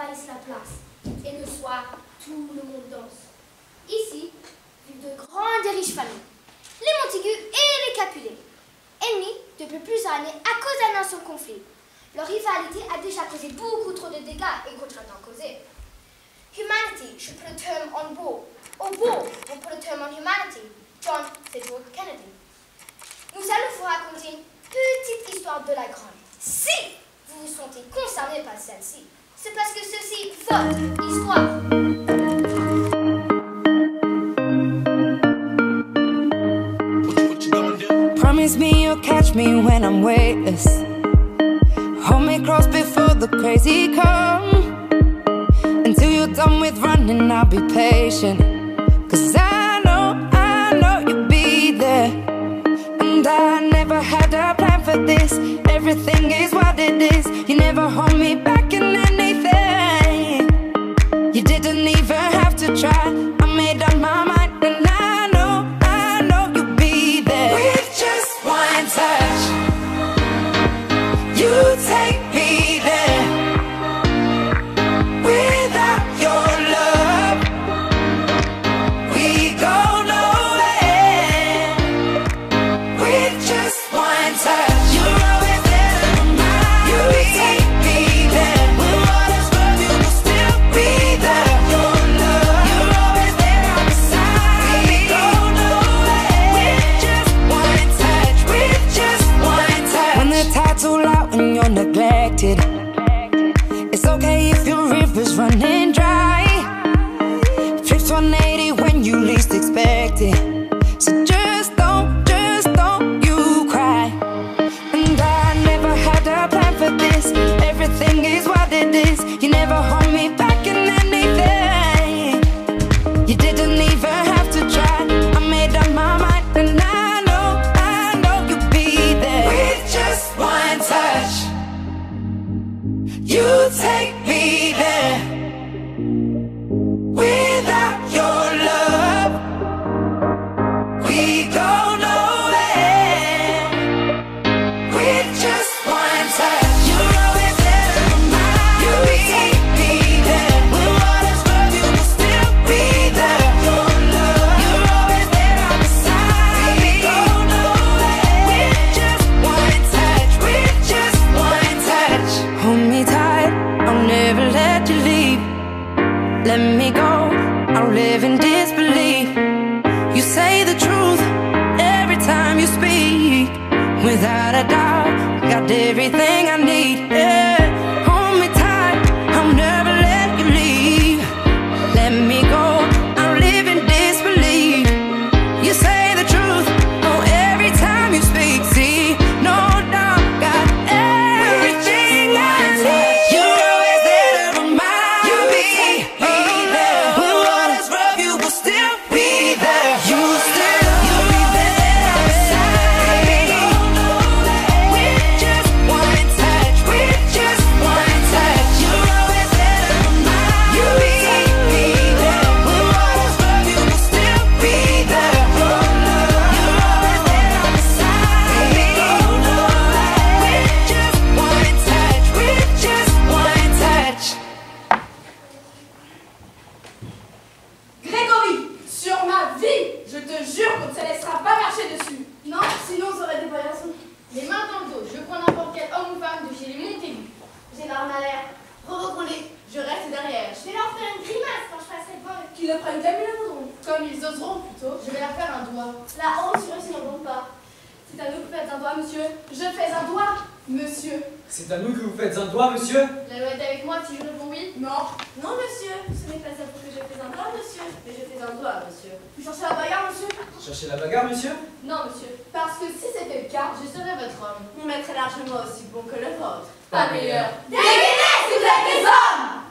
envahisse la place. Et le soir, tout le monde danse. Ici vivent de grandes et riches familles, les Montaigu et les Capulet, ennemis depuis plusieurs années à cause d'un ancien conflit. Leur rivalité a déjà causé beaucoup trop de dégâts et continue d'en causer. Humanity should put a term on war, or war will put a term on humanity. John Fitzgerald Kennedy. Nous allons vous raconter une petite histoire de la grande. Si vous vous sentez concerné par celle-ci, c'est parce que ceci est votre histoire. Promise me you'll catch me when I'm weightless. Hold me close before the crazy come. Until you're done with running, I'll be patient. 'Cause I know you'll be there. And I never had a plan for this. Everything is what it is. You never hold me back in anything. You didn't even have to try. I made up my mind and I know you'll be there. With just one touch, you take me there. Without your love, we go nowhere. With just one touch, you're always there to remind me. You take me there. When waters run, you will still be there. Your love, you're always there on my side. We go nowhere. With just one touch, with just one touch. When the tide's all out and you're neglected, it's okay if your river's running dry. Flips 180 when you least expect it. So just don't you cry. And I never had a plan for this. Everything is what it is. You never hold me back in anything. You didn't even have to try. I made up my mind and I know you'll be there. With just one touch, you take me there. Without your love, we go nowhere. With just one touch, you're always there to remind me. You take me there. When waters run, you will still be there. Your love, you're always there on my side. We go nowhere. With just one touch, with just one touch. Hold me tight, I'll never let you leave. Let me go, I'll live in disbelief. You say the truth every time you speak. Without a doubt, got everything I need. Yeah. Hold me tight, I'll never let you leave. Let me go, I'll live in disbelief. You say the truth, oh, every time you speak. See, no doubt, got everything I need. You're always there to remind me. When waters rough, you will still be there. You'll be there beside me. With just one touch, with just one touch. You're always there to remind me. When waters rough, you will still be there. Your love, you're always there beside me. With just one touch, with just one touch. Grégory, sur ma vie, je te jure qu'on ne se laissera pas marcher dessus. Non, sinon ça aurait des variations. Les mains dans le dos, je prends n'importe quel homme ou femme de chez les Montaigu. J'ai l'arme à l'air. Revois-les, je reste derrière. Je vais leur faire une grimace quand je passerai devant eux. Qu'ils le prennent comme ils le voudront. Comme ils oseront plutôt. Je vais leur faire un doigt. La honte sur eux s'ils n'en vendent pas. C'est à nous que vous faites un doigt, monsieur. Je fais un doigt, monsieur. C'est à nous que vous faites un doigt, monsieur. La loi est avec moi si je réponds oui. Non. Non, monsieur. Ce n'est pas ça pour que je fais un doigt, monsieur. Mais je fais un doigt, monsieur. Vous cherchez la bagarre, monsieur? Cherchez la bagarre, monsieur. Non, monsieur. Parce que si c'était le cas, Je serai votre homme. on mettrait largement aussi bon que le vôtre. Pas meilleur. Dégainez si vous êtes des hommes!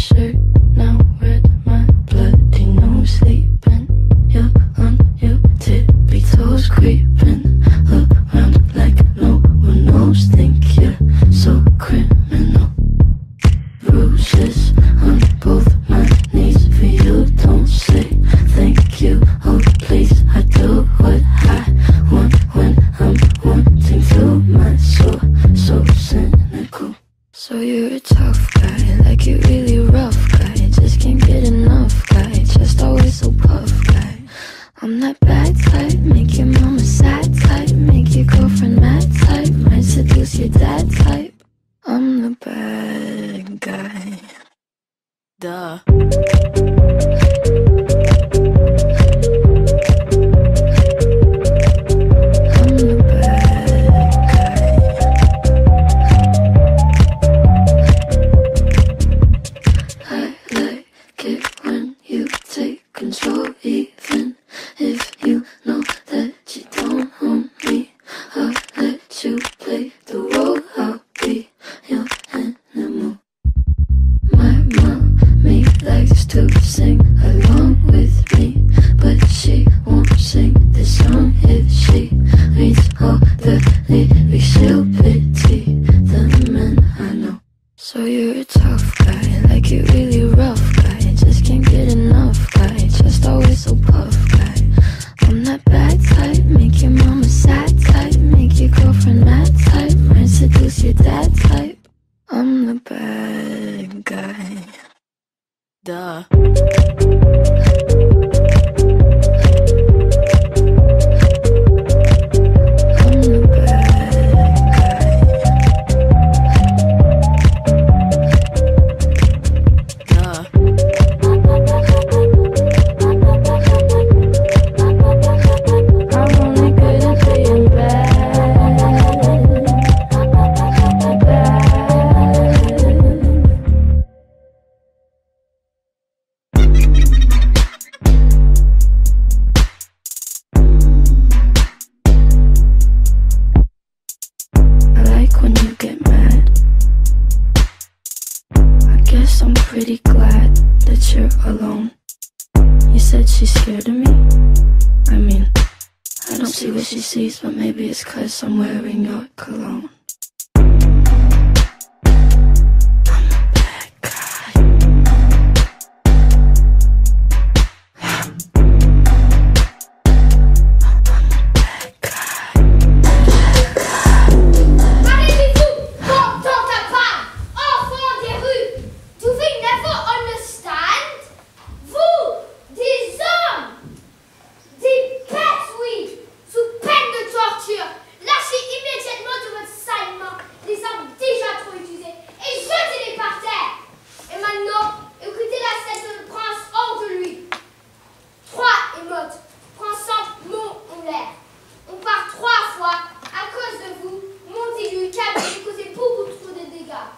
shirt, now red, my bloody nose sleeping. You're on your tippy toes creeping around like no one knows. Think you're so criminal. Bruises on both my knees for you. Don't say thank you, oh please. I do what I want when I'm wanting to. My soul so cynical. So you're a tough guy, like you really rough guy. Just can't get enough guy, just always so puff guy. I'm that bad type, make your mama sad type, make your girlfriend mad type, might seduce your dad type. I'm the bad guy. Duh. I'm the bad guy. I like it when you take control, even if you know that you don't own me. I'll let you play the role, I'll be your animal. My mommy likes to sing along with me, but she won't sing this song if she reads all the lyrics. She'll pity the men I know. So you're a tough guy, like you really rough guy. Just can't get enough guy, just always so puff guy. I'm that bad type, make your mama sad type, make your girlfriend mad type, might seduce your dad type. I'm the bad guy. Duh. I'm the bad guy. Duh. I'm only good at being bad. I like when you get mad. I guess I'm pretty glad that you're alone. You said she's scared of me. I mean, I don't see what she sees, but maybe it's 'cause I'm wearing your cologne. I'm a bad guy. I'm a bad guy. Arrêtez-vous! Bon, dans ta part, enfants des rues! Do we never understand? Vous, des hommes! Des bêtes, oui! Sous peine de torture, lâchez immédiatement de votre sale main les armes déjà trop utilisées et jetez-les par terre! Et maintenant, écoutez la scène de le prince hors de lui. 3 émotes, prince mot en l'air. On part 3 fois à cause de vous, Montaigu, Cabri, causez beaucoup trop de dégâts.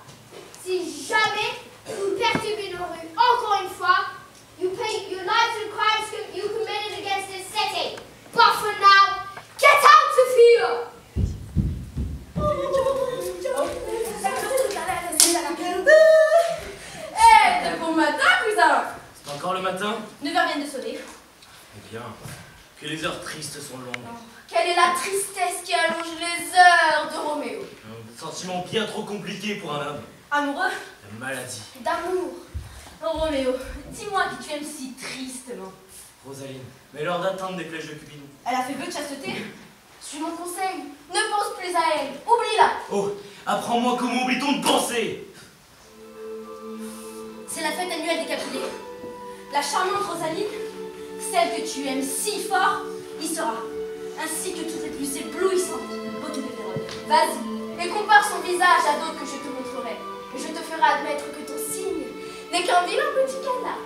Si jamais vous perturbez nos rues encore une fois, you pay your lives and crimes you committed against this city. But for now, get out of here! Eh, de bon matin, cousin. C'est encore le matin? 9h viennent de sonner. Eh bien, que les heures tristes sont longues. Quelle est la tristesse qui allonge les heures de Roméo? Un sentiment bien trop compliqué pour un homme. Amoureux? La maladie. D'amour. Oh Roméo, dis-moi qui tu aimes si tristement. Rosaline, mais l'heure d'atteindre des flèches de Cupidon. Elle a fait vœu de chasteté. Suis mon conseil. Ne pense plus à elle. Oublie-la. Oh, apprends-moi comment oublie-t-on de penser? C'est la fête annuelle des Capulets. La charmante Rosaline, celle que tu aimes si fort, y sera. Ainsi que toutes les plus éblouissantes beautés de Vérone. Vas-y, et compare son visage à d'autres que je te montrerai. Et je te ferai admettre que ton signe n'est qu'un vilain petit canard.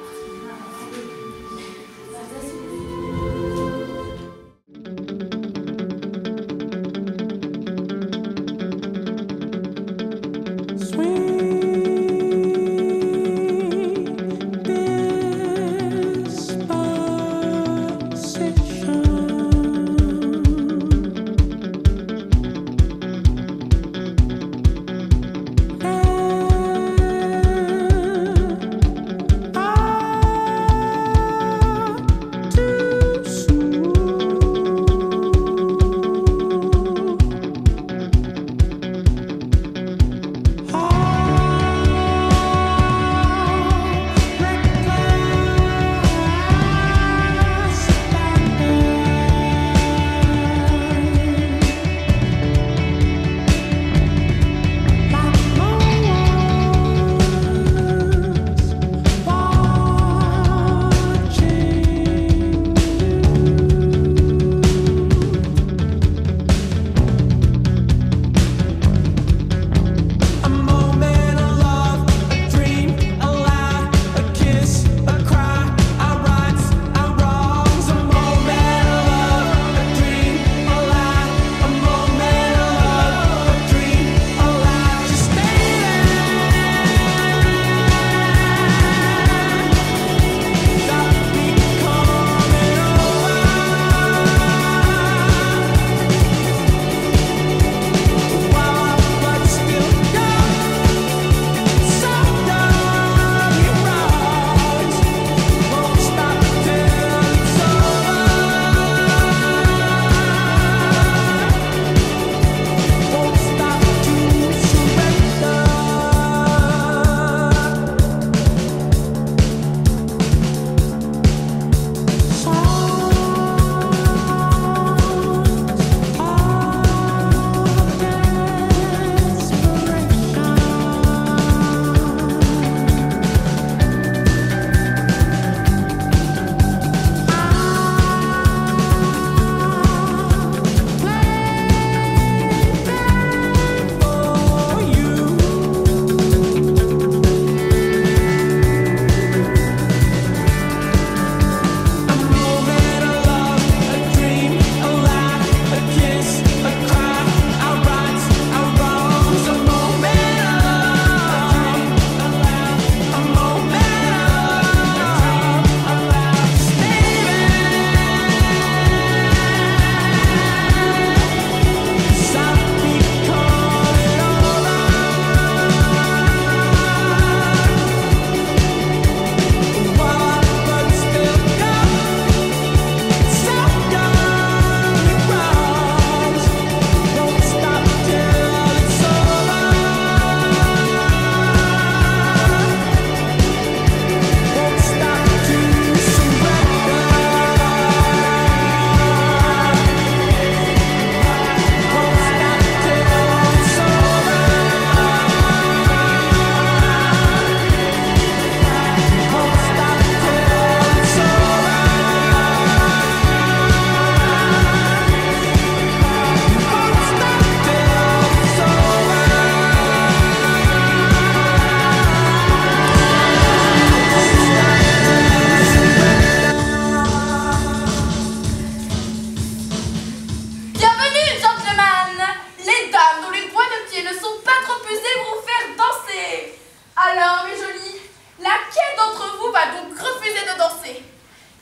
va donc refuser de danser.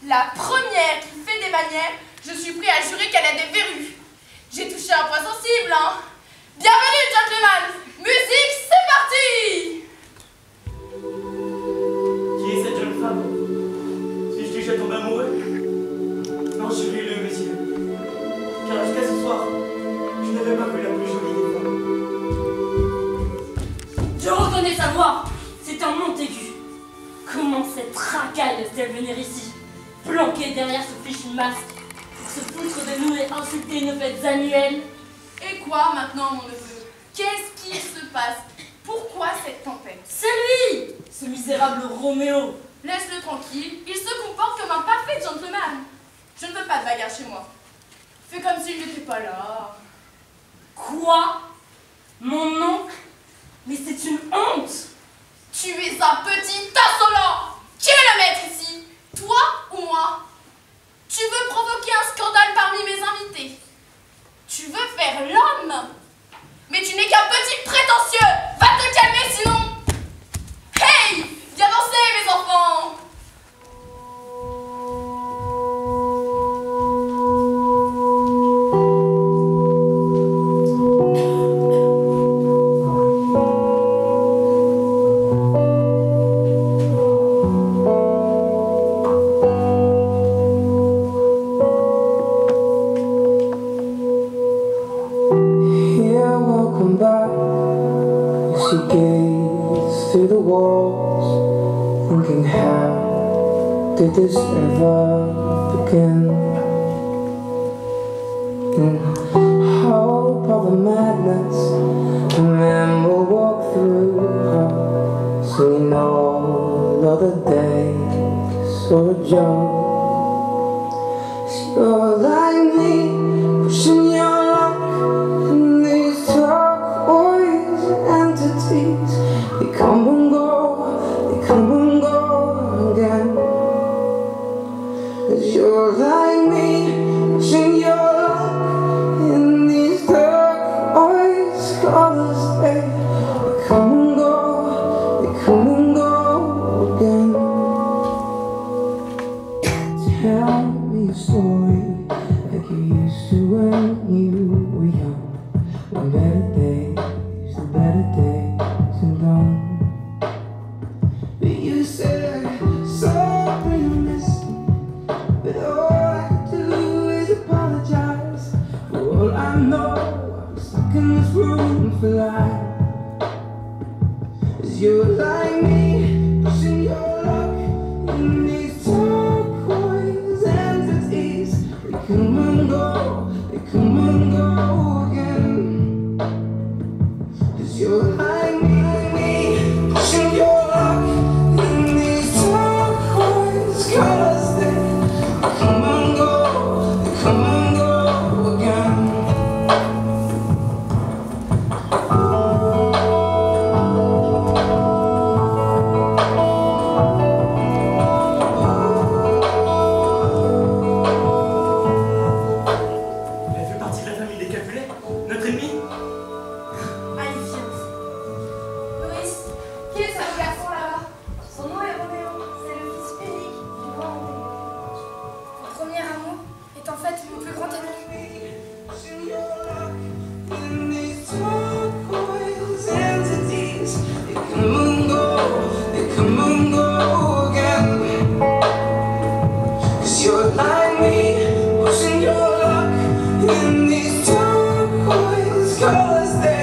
La première qui fait des manières, je suis prêt à jurer qu'elle a des verrues. J'ai touché un point sensible, hein. Bienvenue, gentlemen. Musique, c'est parti. Qui est cette jeune femme? Suis-je déjà tombé amoureux? Non, jurez-le, monsieur. Car jusqu'à ce soir, je n'avais pas vu la plus jolie des femmes. Je reconnais sa voix. C'est un Montaigu. Comment cette racaille est-elle venir ici, planquée derrière ce fichu masque, pour se foutre de nous et insulter nos fêtes annuelles? Et quoi maintenant, mon neveu? Qu'est-ce qui se passe? Pourquoi cette tempête? C'est lui, ce misérable Roméo. Laisse-le tranquille, il se comporte comme un parfait gentleman. Je ne veux pas de bagarre chez moi. Fais comme s'il n'était pas là. Quoi? Mon nom? Mais c'est une honte! Tu es un petit insolent! Qui est le maître ici? Toi ou moi? Tu veux provoquer un scandale parmi mes invités? Tu veux faire l'homme? Mais tu n'es qu'un petit prétentieux! Va te calmer sinon! Hey! Viens danser, mes enfants! Here, welcome back. She gazed through the walls, thinking, how did this ever begin? In hope of the madness, and then we'll walk through her, singing all of the days or a joke. You're like me, pushing your luck in these turquoise entities. They come and go again. 'Cause you're like me, pushing your luck in these turquoise colors. They come and go again. Tell me a story like you used to when you were young. When better days are gone. But you said sorry and listen, but all I can do is apologize. For all I know, I'm stuck in this room for life. 'Cause you're like me, pushing your luck in these turquoise entities. They come and go again. 'Cause you're like me, pushing your luck in these turquoise colors. They come and go again. Elle fait partie de la famille des Capulet, notre ennemi. Allez, viens. Maurice, qui est ce beau garçon là-bas? Son nom est Roméo, c'est le fils unique du grand Montaigu. Mon premier amour est en fait mon plus grand ennemi. Pushing your luck in these turquoise entities. They come and go again. 'Cause you're like me, pushing your luck in these turquoise colors. They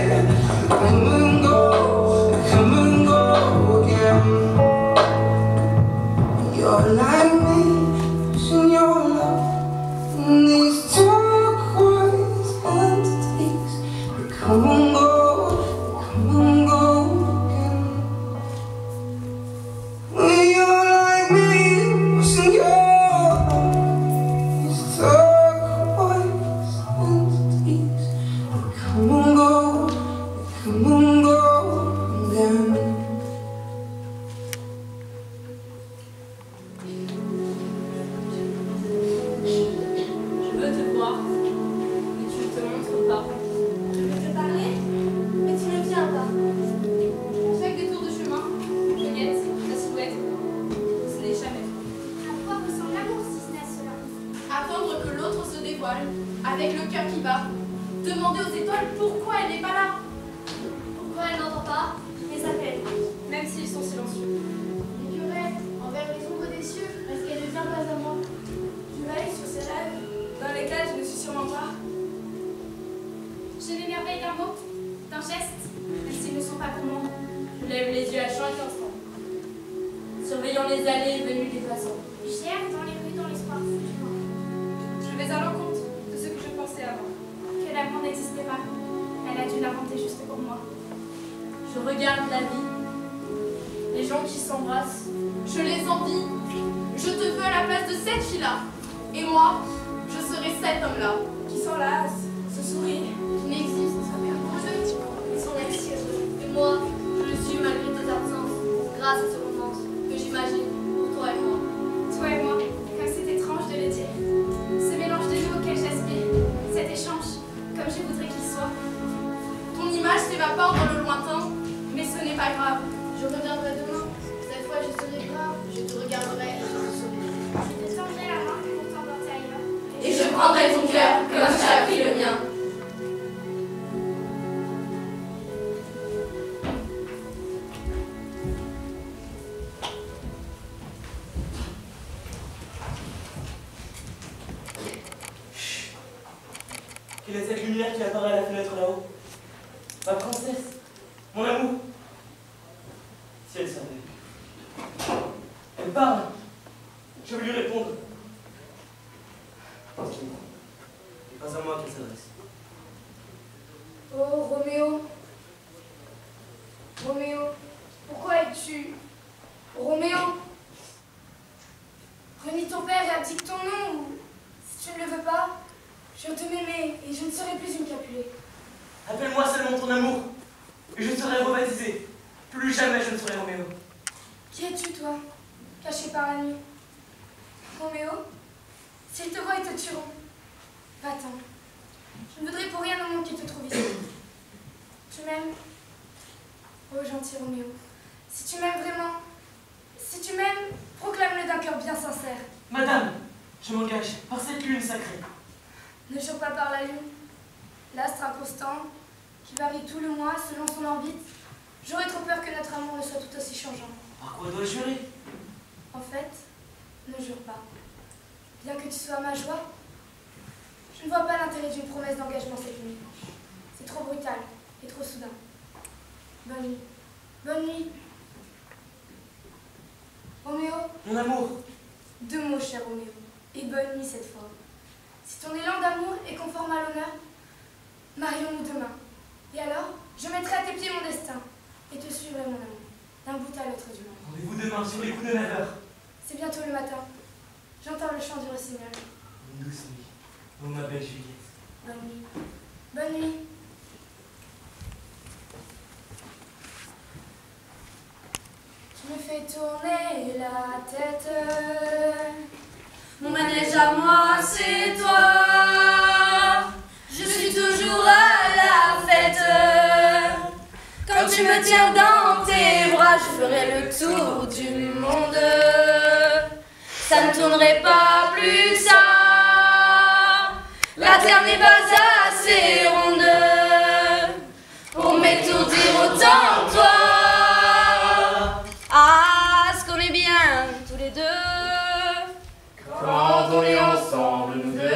come and go again. You're like me, pushing your luck in these turquoise entities. They come and go again. You're like me, pushing your luck in these turquoise entities. They come and go again. étoiles, avec le cœur qui bat. Demandez aux étoiles pourquoi elle n'est pas là. Pourquoi elle n'entend pas les appels, même s'ils sont silencieux? Les querelles envers les ombres des cieux, parce qu'elle ne vient pas à moi. Je veille sur ces rêves Dans lesquels je ne suis sûrement pas. Je m'émerveille d'un mot, d'un geste, même s'ils ne sont pas pour moi. Je lève les yeux à chaque instant, surveillant les allées et venues des passants. Je erre dans les rues dans l'espoir fou du monde. Je vais à l'encontre de ce que je pensais avant. Que l'amour n'existait pas. Elle a dû l'inventer juste pour moi. Je regarde la vie, les gens qui s'embrassent. Je les envie. Je te veux à la place de cette fille-là. Et moi, je serai cet homme-là. Qui s'enlacent, se sourient. Qui n'existe. Ils sont précieux. Et moi, je le suis malgré tes absences, grâce à ce moment que j'imagine pour toi et moi. Toi et moi, comme c'est étrange de le dire. Ce mélange de nous auquel j'aspire, cet échange, comme je voudrais qu'il soit. Ton image s'évapore dans le lointain, mais ce n'est pas grave. Je reviendrai demain. Cette fois, je serai brave. Je te regarderai et je te sourirai. Je te tendrai la main pour t'emporter ailleurs. Et je prendrai ton cœur comme tu as pris le mien. Quelle est cette lumière qui apparaît à la fenêtre là-haut? Ma princesse, mon amour. Si elle savait. Elle parle. Je vais lui répondre. Tranquillement. Et pas à moi qu'elle s'adresse. Oh, Roméo. Roméo, pourquoi es-tu... Roméo, renie ton père et abdique ton nom, ou si tu ne le veux pas, je te m'aimer et je ne serai plus une Capulet. Appelle-moi seulement ton amour, et je serai rebaptisé. Plus jamais je ne serai Roméo. Qui es-tu, toi, caché par la nuit? Roméo, s'ils te voient, ils te tueront. Va-t'en. Je ne voudrais pour rien au monde qu'ils te trouvent ici. Tu m'aimes? Oh, gentil Roméo, si tu m'aimes vraiment, si tu m'aimes, proclame-le d'un cœur bien sincère. Madame, je m'engage par cette lune sacrée. Ne jure pas par la lune, l'astre inconstant, qui varie tout le mois selon son orbite. J'aurais trop peur que notre amour ne soit tout aussi changeant. Par quoi dois-je jurer? En fait, ne jure pas. Bien que tu sois ma joie, je ne vois pas l'intérêt d'une promesse d'engagement cette nuit. C'est trop brutal et trop soudain. Bonne nuit. Bonne nuit. Roméo, Mon amour, 2 mots, cher Roméo, et bonne nuit cette fois. Si ton élan d'amour est conforme à l'honneur, marions-nous demain. Et alors, je mettrai à tes pieds mon destin et te suivrai, mon amour, d'un bout à l'autre du monde. rendez-vous demain sur les coups de 9h. C'est bientôt le matin. J'entends le chant du rossignol. Une douce nuit, ô ma belle Juliette. Bonne nuit. Bonne nuit. Tu me fais tourner la tête. Mon manège à moi, c'est toi. Je suis toujours à la fête. Quand tu me tiens dans tes bras, je ferai le tour du monde. Ça ne tournerait pas plus que ça. La terre n'est pas assez ronde pour m'étourdir autant que toi. Ah, ce qu'on est bien tous les deux. Quand on est ensemble, nous deux,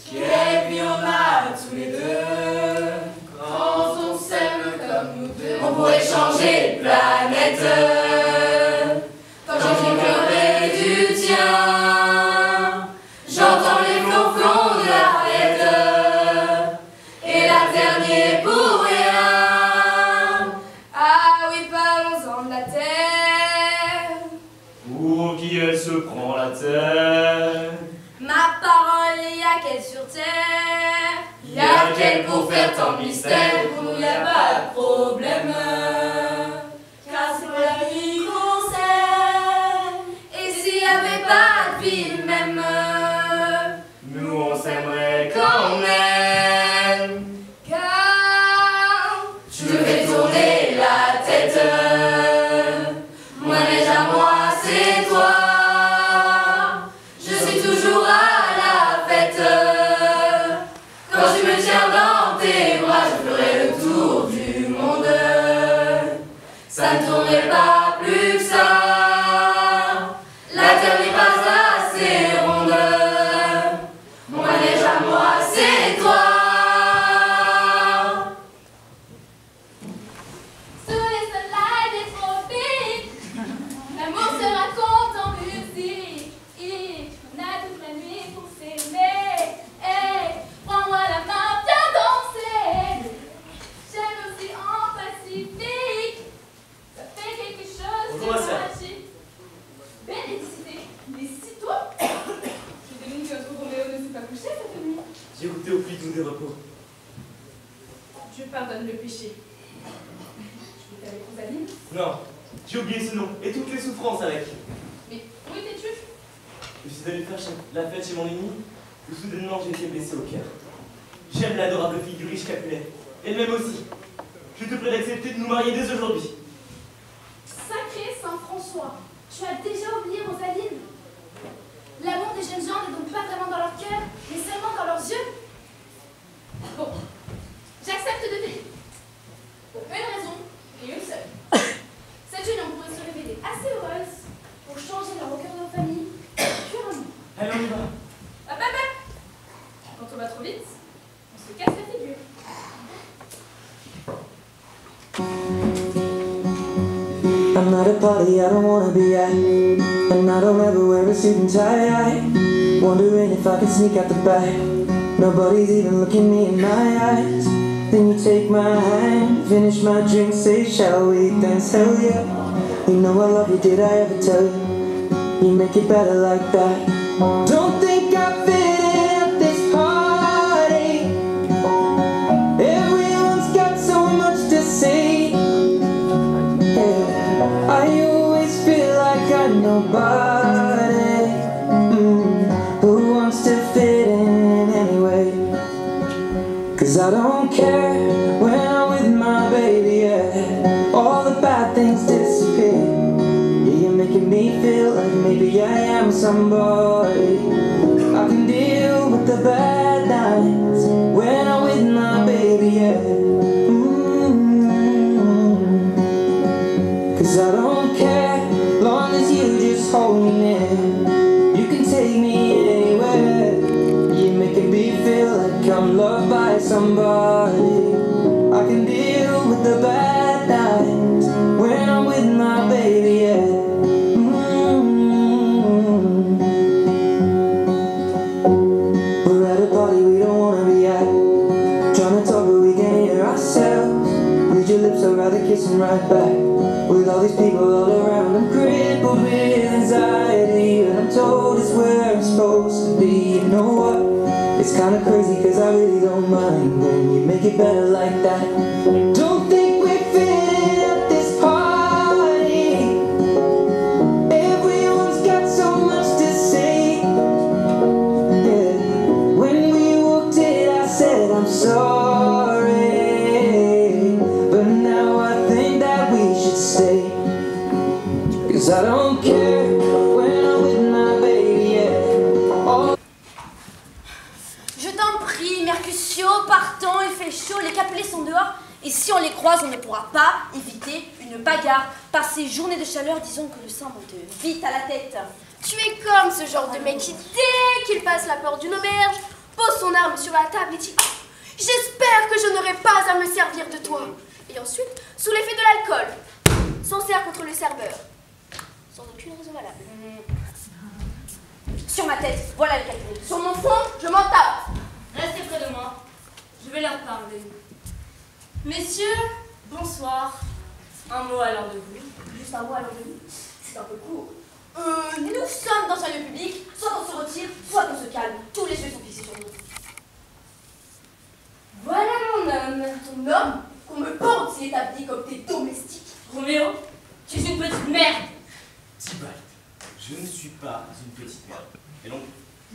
quelle vie on a tous les deux. Quand on s'aime comme nous deux, On pourrait changer de planète. Quand j'écouterai du tien, j'entends les flonflons de la fête. Et la terre n'y est pour rien. Ah oui, parlons-en de la terre. pour qui elle se prend la terre. Ma parole, y a qu'elle sur terre. Y a qu'elle pour faire tant de mystère. Pour nous, y a pas de problème. Car c'est la vie qu'on s'aime. Et s'il y avait pas de vie même, Nous on s'aimerait quand même. Car je me fais tourner la tête. Mon manège à moi, c'est toi. Je suis toujours à la fête. pardonne le péché. Tu étais avec Rosaline? Non, j'ai oublié ce nom et toutes les souffrances avec. Mais où étais-tu? Je suis allé faire la fête chez mon ennemi, où soudainement j'ai été blessé au cœur. J'aime l'adorable fille du riche Capulet. Elle m'aime aussi. Je te prie d'accepter de nous marier dès aujourd'hui. Sacré Saint François, tu as déjà oublié Rosaline? L'amour des jeunes gens n'est donc pas vraiment dans leur cœur, mais seulement dans leurs yeux. Bon, j'accepte de t'aider. Pour une raison et une seule. Cette union pourrait se révéler assez heureuse pour changer leur cœur de famille purement. Allez, on y va. Hop, hop, hop. Quand on va trop vite, on se casse la figure. I'm not a party I don't wanna be at, and I don't ever wear a suit and tie. Wondering if I can sneak out the back. Nobody's even looking me in my eyes. Then you take my hand, finish my drink, say shall we dance? Hell yeah. You know I love you, did I ever tell you? You make it better like that. Don't think I fit in at this party. Everyone's got so much to say. Yeah. I always feel like I'm nobody who wants to fit in anyway. Cause I don't care when I'm with my baby, yeah. All the bad things disappear. Yeah, you're making me feel like maybe I am somebody. I can deal with the bad nights when I'm with my baby, yeah. Cause I don't care, long as you just hold me near. You can take me anywhere. You're making me feel like I'm loved by somebody. I can deal with the bad nights when I'm with my baby, yeah. We're at a party we don't wanna be at, trying to talk but we can't hear ourselves. Read your lips, I'd rather kiss them right back. With all these people all around, I'm crippled with anxiety, and I'm told it's where I'm supposed to be. You know what? It's kinda crazy cause I really don't mind when you make it better like that. Don't think we fit in at this party. Everyone's got so much to say. Yeah. When we walked in I said I'm sorry, but now I think that we should stay. Cause I don't care when I'm with my baby, yeah. All Je t'en prie, Mercutio, partons, il fait chaud, les Capulets sont dehors, et si on les croise, on ne pourra pas éviter une bagarre. Par ces journées de chaleur, disons que le sang monte vite à la tête. Tu es comme ce genre de mec qui, dès qu'il passe la porte d'une auberge, pose son arme sur la table et dit « J'espère que je n'aurai pas à me servir de toi !» Et ensuite, sous l'effet de l'alcool, s'en sert contre le serveur. Sans aucune raison valable. Sur ma tête, voilà les Capulets. Sur mon front, je m'en tape. Restez près de moi. Je vais leur parler. Messieurs, bonsoir. Un mot alors de vous. Juste un mot à l'heure de nous, c'est un peu court. Nous sommes dans un lieu public, soit on se retire, soit on se calme. Tous les yeux sont fixés sur nous. Voilà mon homme. Ton homme, qu'on me porte s'il est habillé comme tes domestiques. Roméo, tu es une petite merde. Tybalt, je ne suis pas une petite merde. Et donc,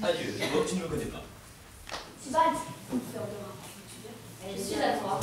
adieu, je vois que tu ne me connais pas. Tybalt, on me fait en dehors. Je suis à toi.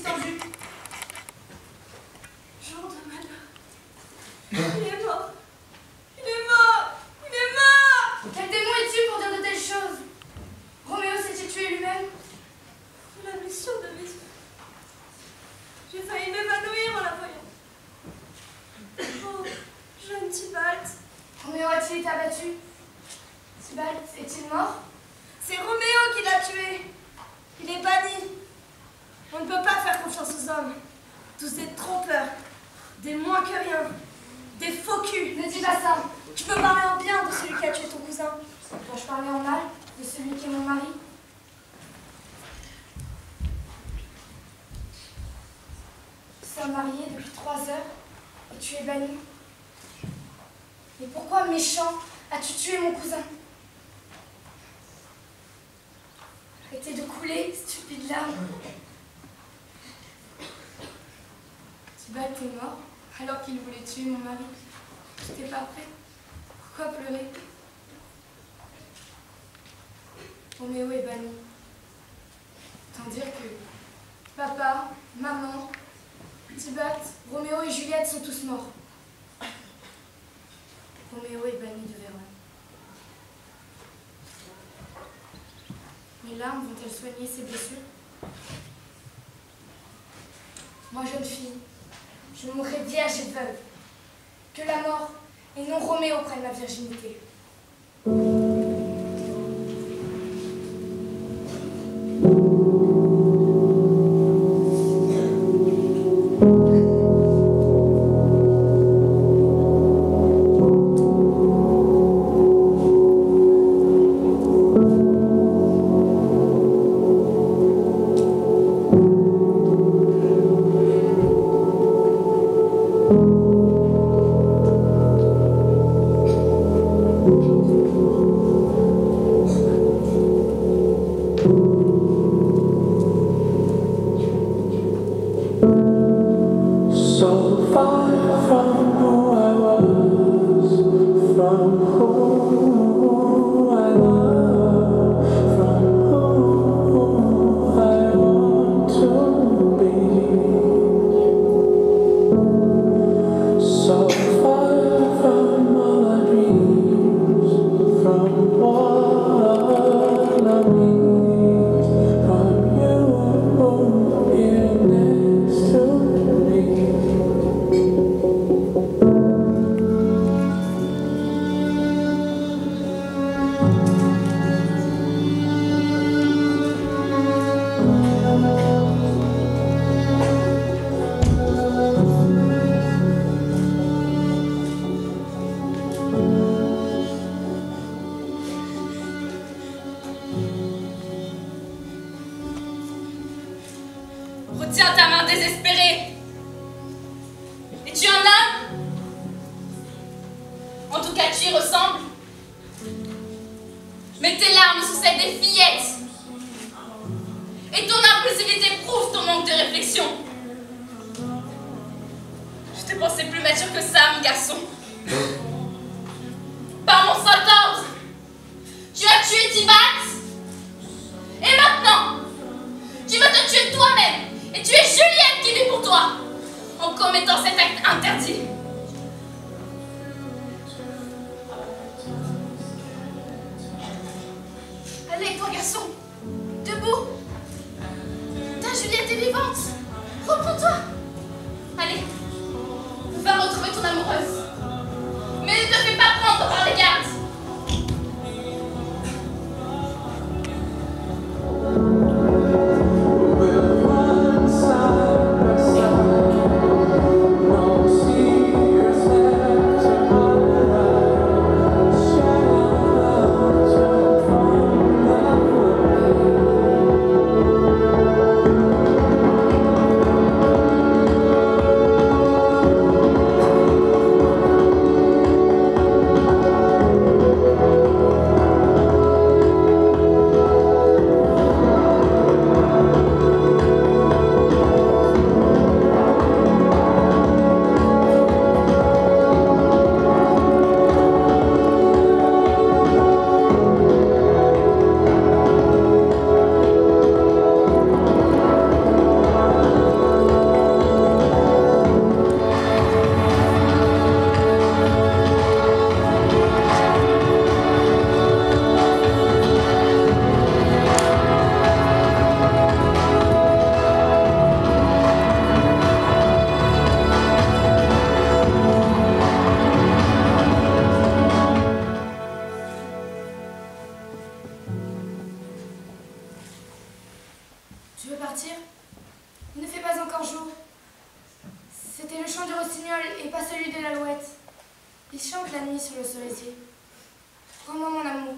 suspendu. Jour de malheur. Il est mort. Il est mort. Il est mort. Quel démon es-tu pour dire de telles choses? Roméo s'est-il tué lui-même? La blessure de mes yeux. J'ai failli m'évanouir en la voyant. Oh, jeune Tybalt. Roméo a-t-il été abattu? Tybalt est-il mort? C'est Roméo qui l'a tué. Il est banni. On ne peut pas faire confiance aux hommes. Tous des trompeurs, des moins que rien, des faux culs. Ne dis pas ça. Tu peux parler en bien de celui qui a tué ton cousin. Dois-je parler en mal de celui qui est mon mari? Nous sommes mariés depuis 3 heures et tu es banni. Mais pourquoi, méchant, as-tu tué mon cousin? Arrêtez de couler, stupide larme. Tybalt est mort alors qu'il voulait tuer mon mari. J'étais pas prête. Pourquoi pleurer? Roméo est banni. Autant dire que papa, maman, Tybalt, Roméo et Juliette sont tous morts. Roméo est banni de Vérone. Mes larmes vont-elles soigner ses blessures? Moi, jeune fille, je mourrai vierge et veuve. Que la mort et non Roméo prenne ma virginité. So far from who I was, from who I love, from who I want to be. So far from all my dreams, from all of me, from you here next to me. Retiens ta main désespérée. Es-tu un homme? En tout cas, tu y ressembles. Mais tes larmes sont celles des fillettes. Et ton impulsivité prouve ton manque de réflexion. Je te pensais plus mature que ça, mon garçon. Par mon saint ordre, tu as tué Tybalt. Et maintenant, tu veux te tuer toi-même. Et tu es Juliette qui vit pour toi, en commettant cet acte interdit. Allez, toi garçon, debout. Ta Juliette est vivante. Reprends-toi. Allez, va retrouver ton amoureuse. Mais ne te fais pas prendre par les gardes. So Il ne fait pas encore jour. C'était le chant du rossignol et pas celui de l'alouette. Il chante la nuit sur le cerisier. Crois-moi, mon amour,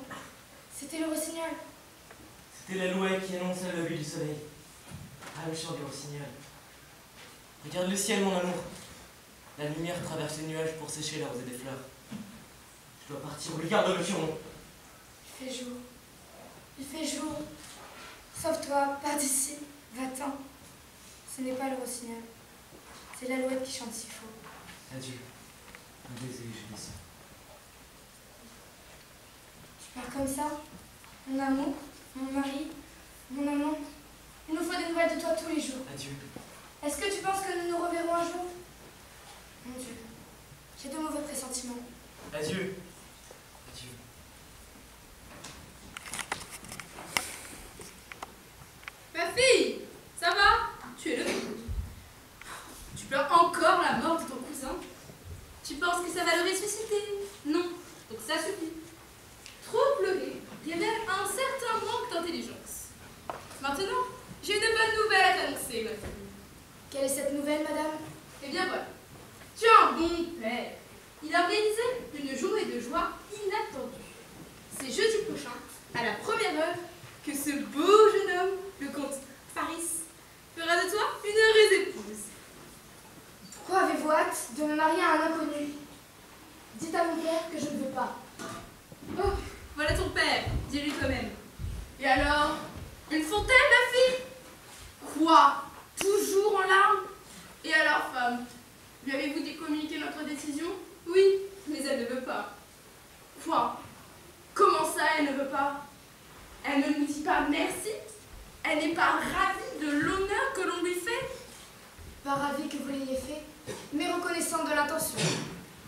c'était le rossignol. C'était l'alouette qui annonçait le lever du soleil. Ah, le chant du rossignol. Regarde le ciel, mon amour. La lumière traverse les nuages pour sécher la rosée des fleurs. Je dois partir. Regarde le furon. Il fait jour. Il fait jour. Sauve-toi, pars d'ici. Va-t'en. Ce n'est pas le rossignol. C'est l'alouette qui chante si faux. Adieu. Un baiser, gémissant. Tu pars comme ça, mon amour, mon mari, mon amant. Il nous faut des nouvelles de toi tous les jours. Adieu. Est-ce que tu penses que nous nous reverrons un jour? Mon Dieu, j'ai de mauvais pressentiments. Adieu. Adieu. Ma fille, ça va? Tu es levée. Tu pleures encore la mort de ton cousin? Tu penses que ça va le ressusciter? Non, donc ça suffit. Trop pleurer révèle un certain manque d'intelligence. Maintenant, j'ai une bonne nouvelle à t'annoncer, ma fille. Quelle est cette nouvelle, madame? Eh bien voilà, tu as un bon père. Il a organisé une journée de joie inattendue. C'est jeudi prochain, à la première heure, que ce beau jeune homme, le comte Paris, fera de toi une heureuse épouse. Pourquoi avez-vous hâte de me marier à un inconnu? Dites à mon père que je ne veux pas. Oh, voilà ton père, dis-lui quand même. Et alors, une fontaine, ma fille? Quoi? Toujours en larmes? Et alors, femme, lui avez-vous dit communiquer notre décision? Oui, mais elle ne veut pas. Quoi? Comment ça, elle ne veut pas? Elle ne nous dit pas merci? Elle n'est pas ravie de l'honneur que l'on lui fait? Pas ravie que vous l'ayez fait, mais reconnaissante de l'intention.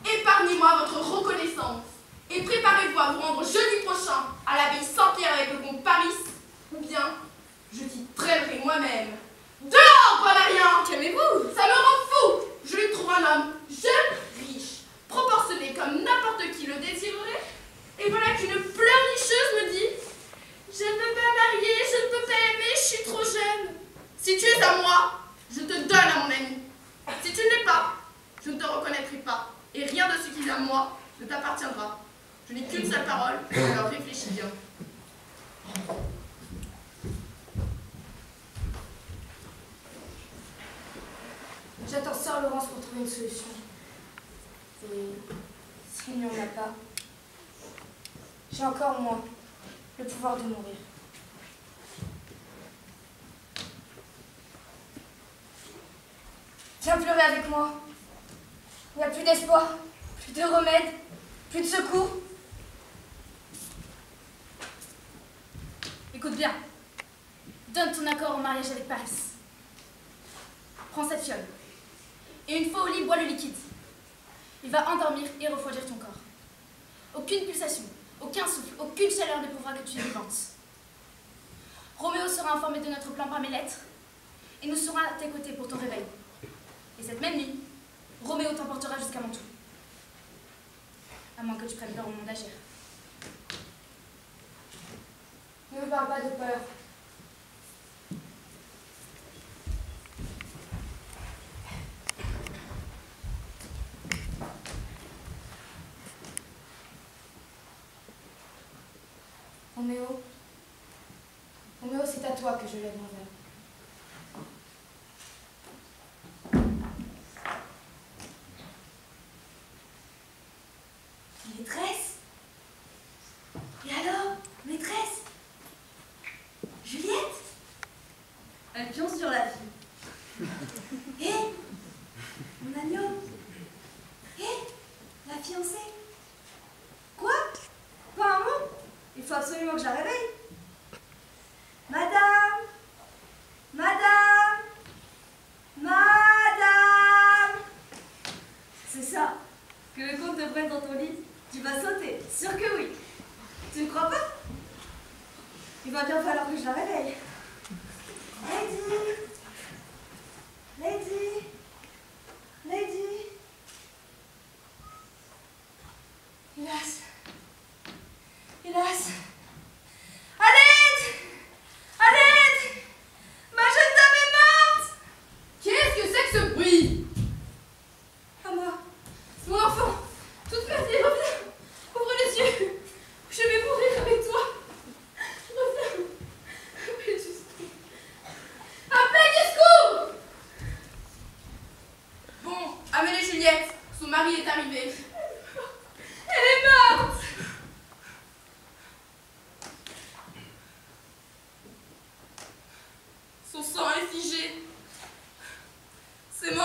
Épargnez-moi votre reconnaissance et préparez-vous à vous rendre jeudi prochain à l'abbaye Saint-Pierre avec le comte Paris, ou bien je titrerai moi-même. Dehors, Valérien! Calmez-vous! Ça me rend fou! Je lui trouve un homme jeune, riche, proportionné comme n'importe qui le désirerait, et voilà qu'une pleurnicheuse me dit: je ne peux pas marier, je ne peux pas aimer, je suis trop jeune. Si tu es à moi, je te donne à mon ami. Si tu ne l'es pas, je ne te reconnaîtrai pas, et rien de ce qui est à moi ne t'appartiendra. Je n'ai qu'une seule parole, alors réfléchis bien. J'attends sœur Laurence pour trouver une solution. Et s'il n'y en a pas, j'ai encore, moi, le pouvoir de mourir. Viens pleurer avec moi. Il n'y a plus d'espoir, plus de remède, plus de secours. Écoute bien. Donne ton accord au mariage avec Paris. Prends cette fiole. Et une fois au lit, bois le liquide. Il va endormir et refroidir ton corps. Aucune pulsation, aucun souffle, aucune chaleur ne prouvera que tu es vivante. Roméo sera informé de notre plan par mes lettres et nous serons à tes côtés pour ton réveil. Et cette même nuit, Roméo t'emportera jusqu'à Mantoue. À moins que tu prennes peur au monde d'agir. Ne me parle pas de peur. Roméo, Roméo, c'est à toi que je lève mon verre. Maîtresse? Et alors, maîtresse? Juliette? Un pion sur la fille. Et mon agneau? Et la fiancée? Quoi? Pas un mot? Il faut absolument que je la réveille. Madame! Madame! Madame! C'est ça. Que le comte te prenne dans ton lit, tu vas sauter. Sûr que oui. Tu ne crois pas? Il va bien falloir que je la réveille. Lady! Lady! Lady! Hélas! Hélas! À l'aide! À l'aide! Ma jeune dame est morte!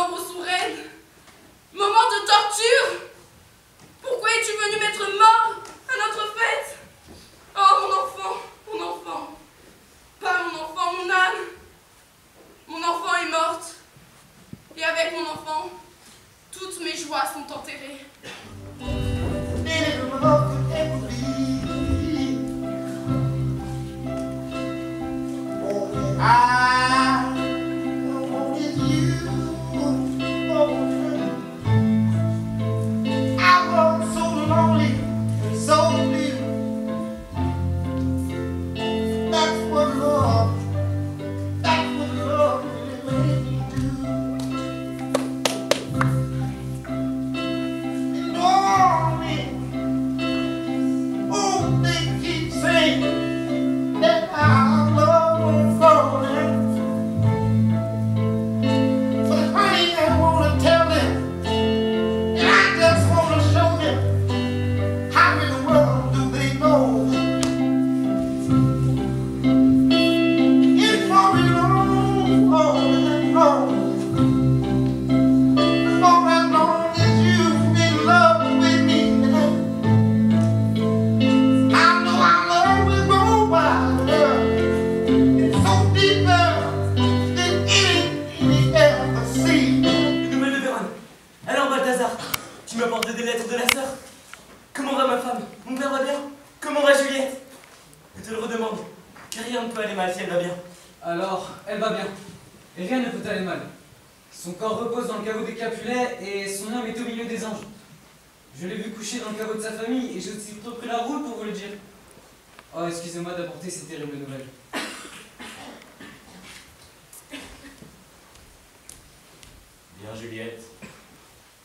chambre sous reine. Moment de torture. Pourquoi es-tu venu mettre mort à notre fête? Oh, mon enfant, mon enfant. Pas mon enfant, mon âme. Mon enfant est morte. Et avec mon enfant, toutes mes joies sont enterrées. Tu m'as apporté des lettres de la sœur. Comment va ma femme? Mon père va bien? Comment va Juliette? Je te le redemande, car rien ne peut aller mal si elle va bien. Alors, elle va bien. Et rien ne peut aller mal. Son corps repose dans le caveau des Capulets et son âme est au milieu des anges. Je l'ai vu coucher dans le caveau de sa famille et j'ai aussi repris la route pour vous le dire. Oh, excusez-moi d'apporter ces terribles nouvelles. Bien Juliette,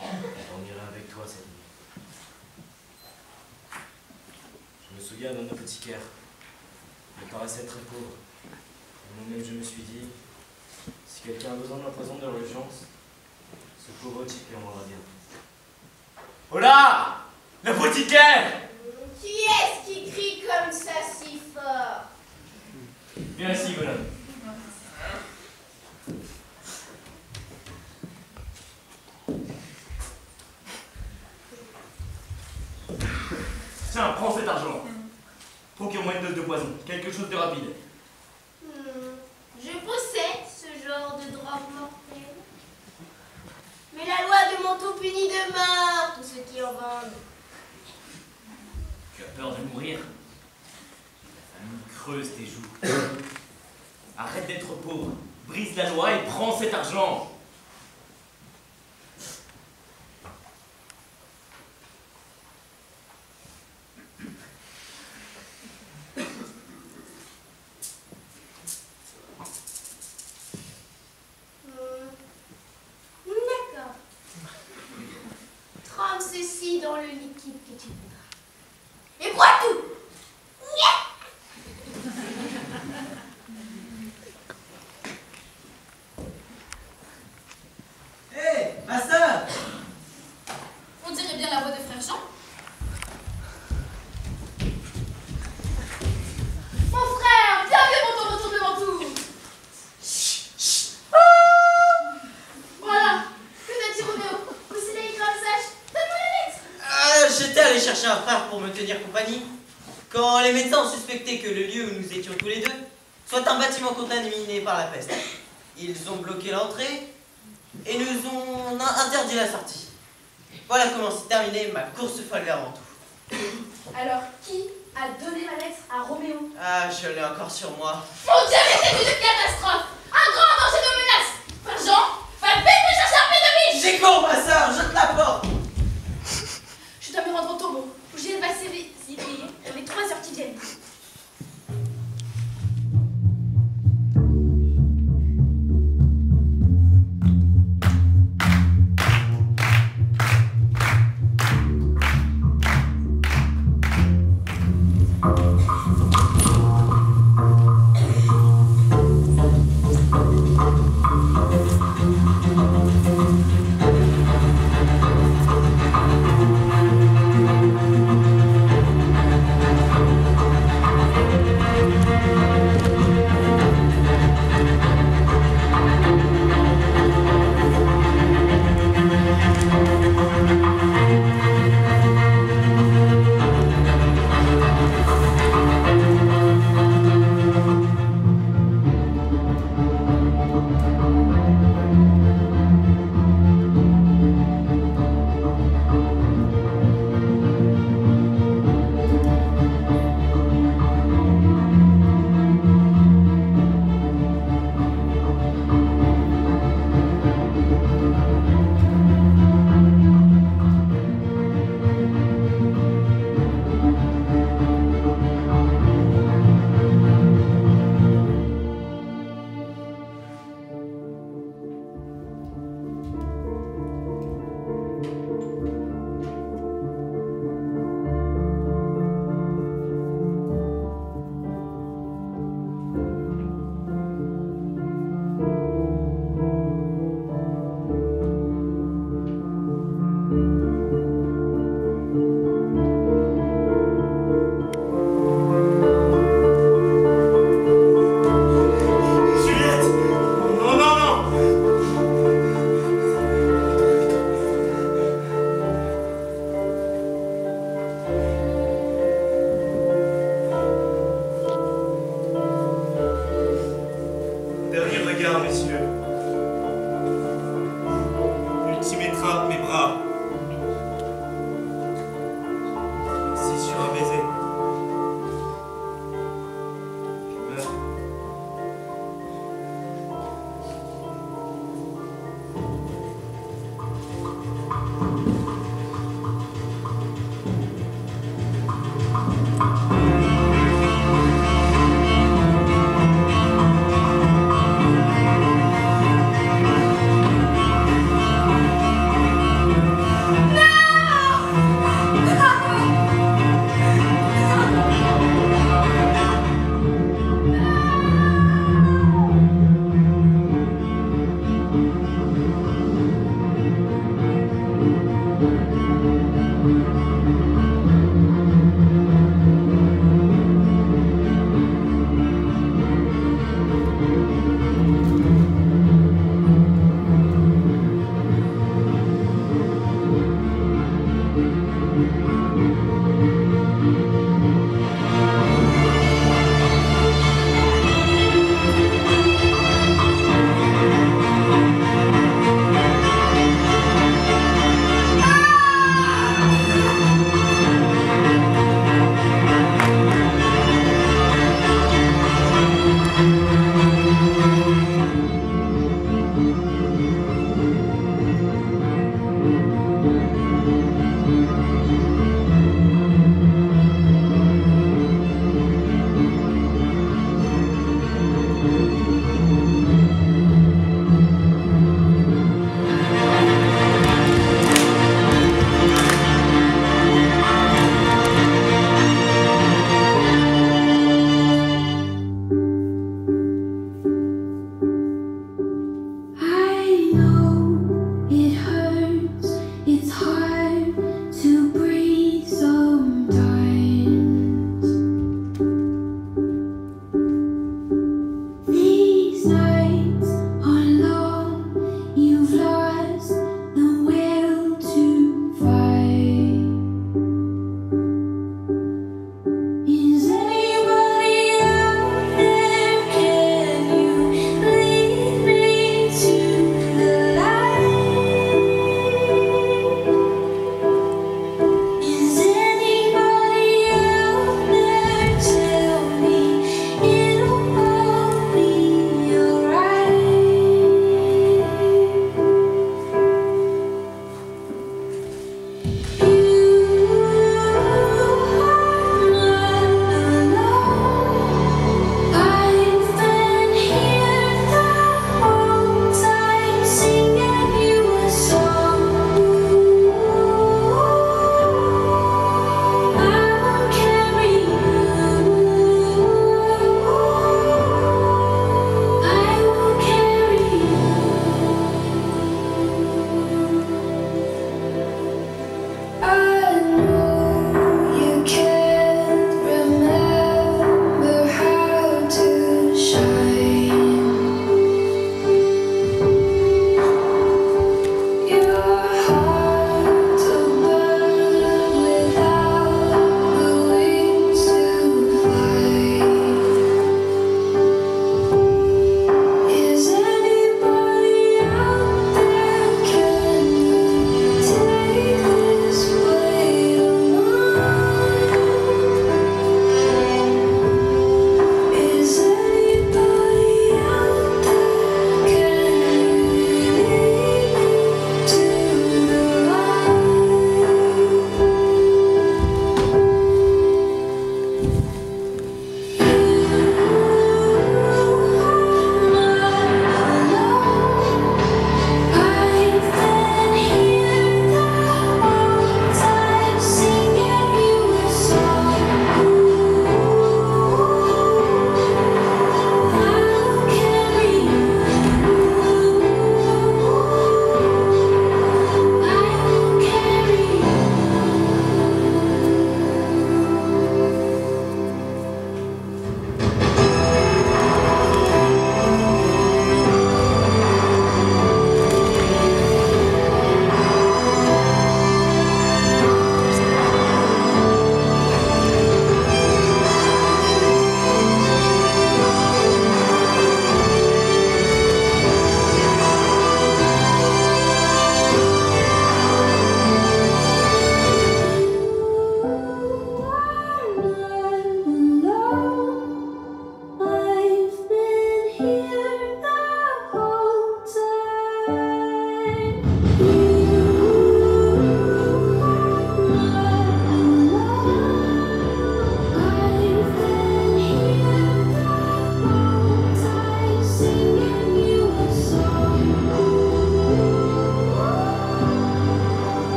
je dormirai avec toi cette nuit. Je me souviens d'un apothicaire. Il paraissait très pauvre. Et moi-même je me suis dit, si quelqu'un a besoin d'un poison d'urgence, ce pauvre type lui en rendra bien. Oh là! L'apothicaire! Qui est-ce qui crie comme ça si fort? Viens ici, bonhomme. Tiens, prends cet argent. Procure-moi une dose de poison, quelque chose de rapide. Je possède ce genre de drogue mortelle. Mais la loi de Manteau punit de mort tous ceux qui en vendent. Tu as peur de mourir? La famille creuse tes joues. Arrête d'être pauvre, brise la loi et prends cet argent. D'accord. Trempe ceci dans le liquide que tu voudras. Et bois tout! Hé, ma sœur! On dirait bien la voix de frère Jean. Mon frère, bienvenue pour ton retour de Mantoue. Voilà, que t'as dit Roméo? Aussi naïf comme sage, donne-moi la lettre. J'étais allé chercher un frère pour me tenir compagnie. Quand les médecins ont suspecté que le lieu où nous étions tous les deux soit un bâtiment contaminé par la peste, ils ont bloqué l'entrée et nous ont interdit la sortie. Voilà comment s'est terminée ma course folle vers Mantoue. Alors, qui a donné la lettre à Roméo? Ah, je l'ai encore sur moi. Mon Dieu, mais c'est une catastrophe. Un grand danger de menace. Frère Jean, va vite me chercher un pied de biche. J'ai cours, ma sœur, jette la porte! Je dois me rendre au tombeau, où j'ai passé les idées pour les 3 heures qui viennent.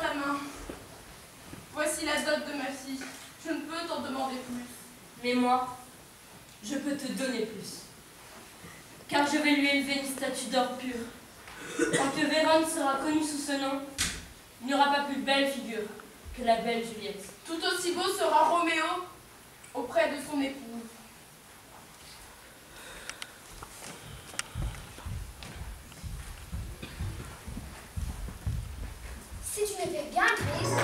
ta main. Voici la dot de ma fille. Je ne peux t'en demander plus. Mais moi, je peux te donner plus. Car je vais lui élever une statue d'or pur. Quand que Vérone sera connue sous ce nom, il n'y aura pas plus belle figure que la belle Juliette. Tout aussi beau sera Roméo auprès de son épouse. Si tu me fais bien grise,